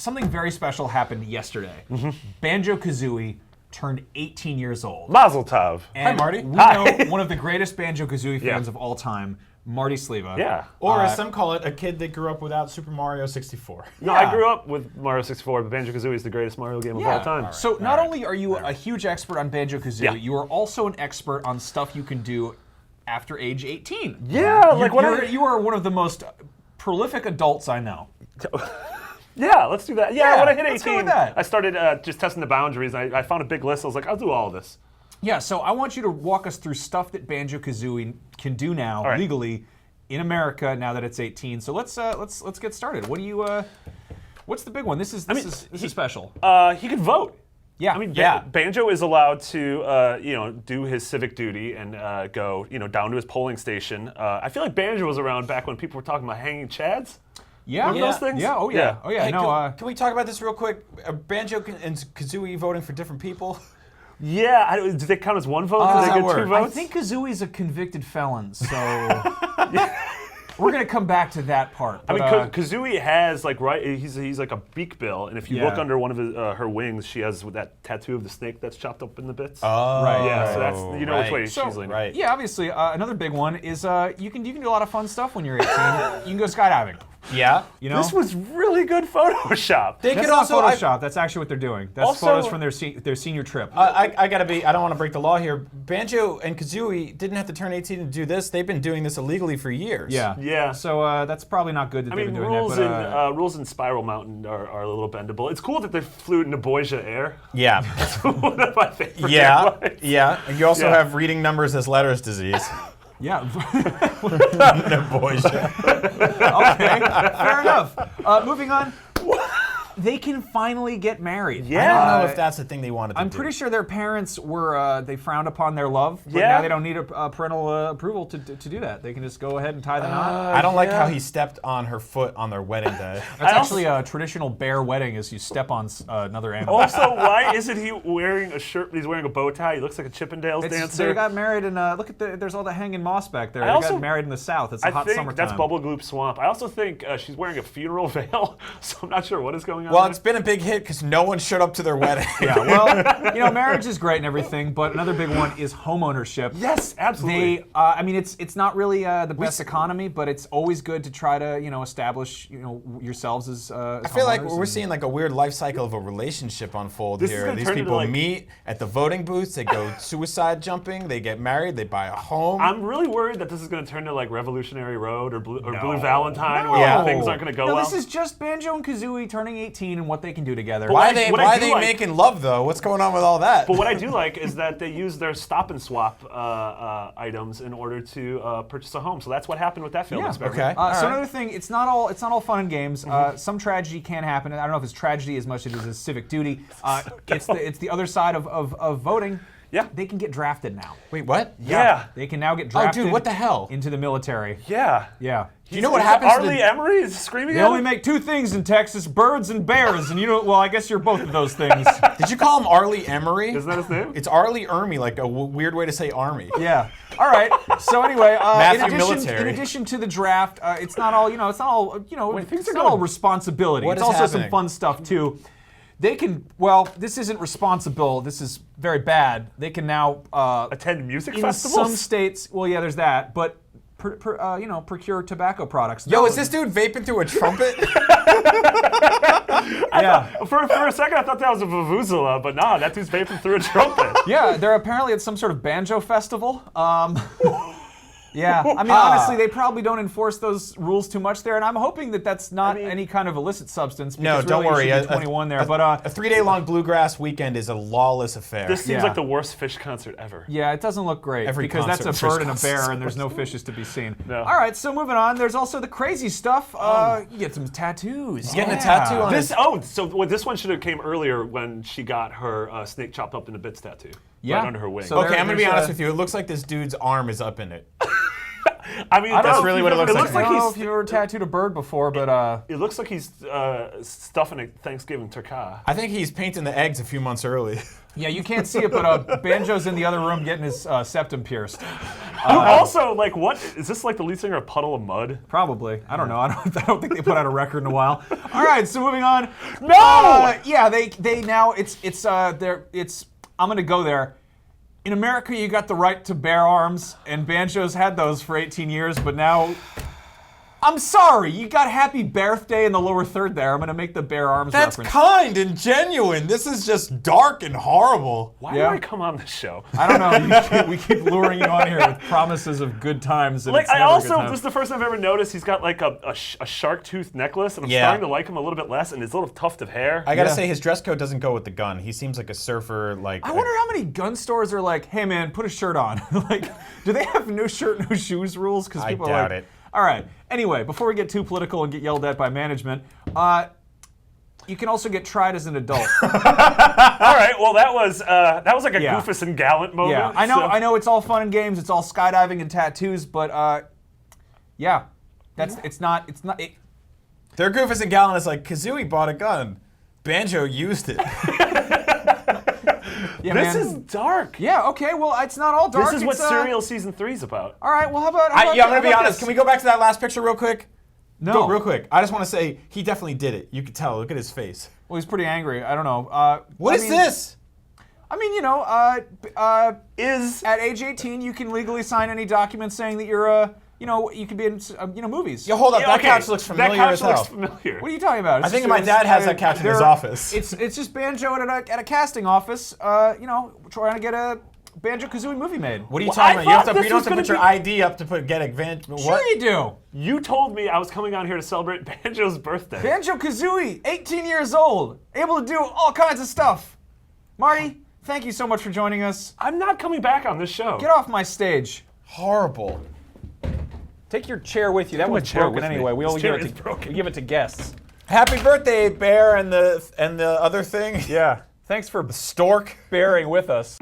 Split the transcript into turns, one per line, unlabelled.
something very special happened yesterday. Banjo-Kazooie turned 18 years old.
Mazel tov.
And
Hi, Marty.
We know one of the greatest Banjo-Kazooie fans of all time, Marty Sleva.
Yeah.
Or as some call it, a kid that grew up without Super Mario 64.
No, I grew up with Mario 64, but Banjo-Kazooie is the greatest Mario game of all time.
So not only are you a huge expert on Banjo-Kazooie,
Yeah.
you are also an expert on stuff you can do after age 18.
Yeah, like what
you are one of the most prolific adults I know.
Yeah, let's do that. Yeah, when I hit 18,
let's go with that.
I started just testing the boundaries. I found a big list. I was like, I'll do all of this.
Yeah, so I want you to walk us through stuff that Banjo-Kazooie can do now legally in America now that it's 18. So let's get started. What do you what's the big one? This is special.
He could vote.
Yeah.
I mean, Banjo is allowed to, do his civic duty and go, down to his polling station. I feel like Banjo was around back when people were talking about hanging chads.
Yeah.
Remember those things?
Yeah. Oh yeah. Oh yeah.
Hey,
No.
can we talk about this real quick? Banjo and Kazooie voting for different people?
Yeah, do they count as one vote? Do
does
they
that
get
work?
2 votes?
I think Kazooie's a convicted felon, so we're gonna come back to that part.
I
But,
mean, Kazooie has he's like a beak bill, and if you look
Yeah.
under one of her wings, she has that tattoo of the snake that's chopped up in the bits.
Oh,
Right.
Yeah, so that's which way
So-
she's leaning.
right.
yeah, obviously, another big one is you can do a lot of fun stuff when you're 18. You can go skydiving.
Yeah.
You know.
This was really good Photoshop.
They
That's
could
not
also.
Photoshop. That's actually what they're doing. That's
Also-
photos from their senior trip.
I gotta be. I don't want to break the law here. Banjo and Kazooie didn't have to turn 18 to do this. They've been doing this illegally for years.
yeah.
Yeah.
So that's probably not good that
I
they've
mean,
been doing
rules
that. But,
in rules in Spiral Mountain are a little bendable. It's cool that they flew Naboja Air.
Yeah.
One of my favorite
Yeah.
airlines.
Yeah. And you also
Yeah.
have reading numbers as letters disease.
yeah.
Naboja.
Okay. Fair enough. Moving on. They can finally get married.
I don't know if that's the thing they wanted to
I'm
do.
pretty sure their parents were they frowned upon their love, but
Yeah.
now they don't need a parental approval to do that. They can just go ahead and tie the knot.
I don't like how he stepped on her foot on their wedding day.
That's actually a traditional bear wedding, is you step on another animal.
Also, why isn't he wearing a shirt? He's wearing a bow tie. He looks like a Chippendales dancer.
They got married, and look at there's all the hanging moss back there. They
also-
got married in the south. It's a
I
hot
think
summertime.
that's Bubble Gloop Swamp. I also think she's wearing a funeral veil, so I'm not sure what is going on.
Well,
there.
it's been a big hit because no one showed up to their wedding.
Yeah, well, marriage is great and everything, but another big one is homeownership.
Yes, absolutely.
They, I mean, it's not really the best economy, but it's always good to try to, establish, yourselves as.
I feel like we're seeing like a weird life cycle of a relationship unfold
This is
here.
gonna
These
turn into,
people
like-
meet at the voting booths, they go suicide jumping, they get married, they buy a home.
I'm really worried that this is going to turn to like Revolutionary Road or Blue
No.
Valentine, where
Yeah.
things aren't going to go
No,
well.
this is just Banjo and Kazooie turning 18 and what they can do together.
why
what
are they,
what I
why are
do
they
like-
making love though? What's going on with all that?
But what I do like is that they use their stop and swap items in order to purchase a home. So that's what happened with that film
Yeah.
experiment.
Okay.
So
All right.
another thing, it's not all fun and games. Some tragedy can happen. I don't know if it's tragedy as much as it is civic duty. It's the other side of voting.
Yeah.
They can get drafted now.
Wait, what?
Yeah.
They can now get
Oh,
drafted.
dude, what the hell?
Into the military.
Yeah.
Yeah.
Do you know what happens to
Arlie
the-
Emery is screaming
They
at
only
him?
make 2 things in Texas: birds and bears. And well, I guess you're both of those things.
Did you call him Arlie Emery?
Isn't that his name?
It's Arlie Ermy, like a weird way to say army.
Yeah. All right. So anyway,
Matthew Military.
in addition to the draft, it's not all it's not all
things
it's
are
not all
going-
responsibility.
What
it's
is
also
happening?
some fun stuff too. They can this isn't responsible. This is very bad. They can now
Attend music
in
festivals?
some states. Well, yeah, there's that, but. Procure tobacco products.
Yo, is this dude vaping through a trumpet?
Yeah.
For a second, I thought that was a vuvuzela, but nah, that dude's vaping through a trumpet.
Yeah, they're apparently at some sort of banjo festival. Yeah, I mean, honestly, they probably don't enforce those rules too much there, and I'm hoping that that's not any kind of illicit substance.
No,
Because
don't
really you
worry.
should be 21 there,
a
but
3-day-long bluegrass weekend is a lawless affair.
This seems
Yeah.
like the worst Fish concert ever.
yeah, it doesn't look great
Every
because that's a
concert
bird and a
was
bear, and there's no fishes to be seen.
No.
All right, so moving on. There's also the crazy stuff. You get some tattoos.
Getting a tattoo on
This this one should have came earlier when she got her snake chopped up into bits tattoo.
Yeah.
Right under her wing.
So
Okay, I'm gonna be
there's
honest
a-
with you. It looks like this dude's arm is up in it.
I mean,
That's really what it looks
It
like.
looks
I
like
don't know
he's.
if you've ever tattooed a bird before, but
It looks like he's stuffing a Thanksgiving turkey.
I think he's painting the eggs a few months early.
yeah, you can't see it, but Banjo's in the other room getting his septum pierced.
Also, like, what is this? Like the lead singer of Puddle of Mud?
Probably. I don't know. I don't think they put out a record in a while. All right, so moving on.
No!
Yeah, they now it's I'm gonna go there. In America, you got the right to bear arms, and Banjo's had those for 18 years, but now. I'm sorry, you got Happy Bird-thday in the lower third there. I'm gonna make the bear arms
That's
reference.
kind and genuine. This is just dark and horrible.
Why
Yeah.
do I come on this show?
I don't know. We keep luring you on here with promises of good times. And
Like,
it's
I
never a
also,
good time.
this is the first time I've ever noticed he's got like a shark tooth necklace, and I'm
Yeah.
starting to like him a little bit less, and his little tuft of hair.
I gotta
Yeah.
say, his dress code doesn't go with the gun. He seems like a surfer. Like
I wonder how many gun stores are like, hey man, put a shirt on. Like, do they have no shirt, no shoes rules? Because
I
people
doubt
are like,
it.
All right. Anyway, before we get too political and get yelled at by management, you can also get tried as an adult.
All right, well that was like a
Yeah.
Goofus and Gallant moment.
Yeah, I know.
so-
I know it's all fun and games. It's all skydiving and tattoos, but yeah, it's not.
Their Goofus and Gallant is like, Kazooie bought a gun. Banjo used it.
Yeah,
This
man.
is dark.
Yeah. Okay. Well, it's not all dark.
This is what
it's,
Serial Season 3 is about.
All right. Well, how about?
I'm gonna
how
be
about
honest.
this?
Can we go back to that last picture real quick?
No.
Go real quick. I just want to say he definitely did it. You could tell. Look at his face.
Well, he's pretty angry. I don't know.
What is this?
I mean, you know,
Is
at age 18, you can legally sign any document saying that you're, you know, you could be in, movies.
Yo, hold up.
Yeah,
That
okay,
couch looks familiar
That couch
as hell.
looks familiar.
What are you talking about?
I think my dad has that couch in his office.
It's just Banjo at a casting office, trying to get a Banjo-Kazooie movie made.
What are you
Well,
talking
I
about? You
thought
don't
this
have
was
to
gonna
put your
be-
ID up to get advantage.
Sure
What?
you do.
You told me I was coming on here to celebrate Banjo's birthday.
Banjo-Kazooie, 18 years old, able to do all kinds of stuff. Marty, thank you so much for joining us.
I'm not coming back on this show.
Get off my stage.
Horrible.
Take your chair with you. That
my
one's
chair
broken
with me.
anyway. We
This
only
chair
give
is broken.
we give it to guests.
Happy birthday, Bear, and the other thing.
Yeah. Thanks for
Stork.
bearing with us.